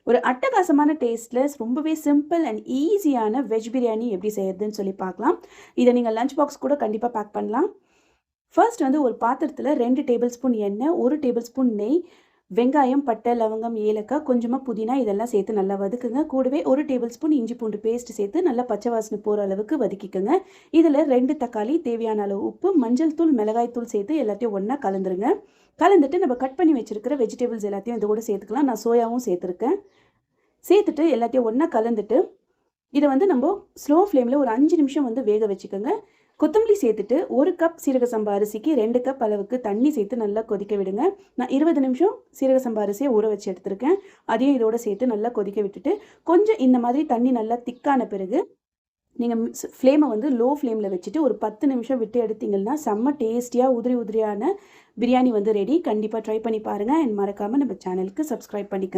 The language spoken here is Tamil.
ஒரு அட்டகாசமான டேஸ்ட்லெஸ் ரொம்பவே சிம்பிள் அண்ட் ஈஸியான வெஜ் பிரியாணி எப்படி செய்யறதுன்னு சொல்லி பார்க்கலாம். இதை நீங்கள் லஞ்ச் பாக்ஸ் கூட கண்டிப்பாக பேக் பண்ணலாம். ஃபர்ஸ்ட் வந்து ஒரு பாத்திரத்தில் 2 டேபிள் ஸ்பூன் எண்ணெய், 1 டேபிள் ஸ்பூன் நெய், வெங்காயம், பட்டை, லவங்கம், ஏலக்காய், கொஞ்சமாக புதினா இதெல்லாம் சேர்த்து நல்லா வதக்குங்க. கூடவே 1 டேபிள் ஸ்பூன் இஞ்சி பூண்டு பேஸ்ட் சேர்த்து நல்லா பச்சை வாசனை போகிற அளவுக்கு வதக்கிக்கோங்க. இதில் 2 தக்காளி, தேவையான அளவு உப்பு, மஞ்சள் தூள், மிளகாய் தூள் சேர்த்து எல்லாத்தையும் ஒன்றா கலந்துருங்க. கலந்துட்டு நம்ம கட் பண்ணி வச்சுருக்கிற வெஜிடபிள்ஸ் எல்லாத்தையும் இது கூட சேர்த்துக்கலாம். நான் சோயாவும் சேர்த்துருக்கேன். சேர்த்துட்டு எல்லாத்தையும் ஒன்றா கலந்துட்டு இதை வந்து நம்ம ஸ்லோ ஃப்ளேமில் ஒரு 5 நிமிஷம் வந்து வேக வச்சுக்கோங்க. கொத்தமல்லி சேர்த்துட்டு 1 கப் சீரக சம்பா அரிசிக்கு 2 கப் அளவுக்கு தண்ணி சேர்த்து நல்லா கொதிக்க விடுங்க. நான் 20 நிமிஷம் சீரக சம்பா அரிசியை ஊற வச்சு எடுத்துருக்கேன். அதையும் இதோடு சேர்த்து நல்லா கொதிக்க விட்டுட்டு கொஞ்சம் இந்த மாதிரி தண்ணி நல்லா திக்கான பிறகு நீங்கள் ஃப்ளேமை வந்து லோ ஃப்ளேமில் வச்சுட்டு ஒரு 10 நிமிஷம் விட்டு எடுத்திங்கன்னா செம்ம டேஸ்டியாக உதிரியான பிரியாணி வந்து ரெடி. கண்டிப்பாக ட்ரை பண்ணி பாருங்கள். அண்ட் மறக்காமல் நம்ம சேனலுக்கு சப்ஸ்கிரைப் பண்ணிக்கோங்க.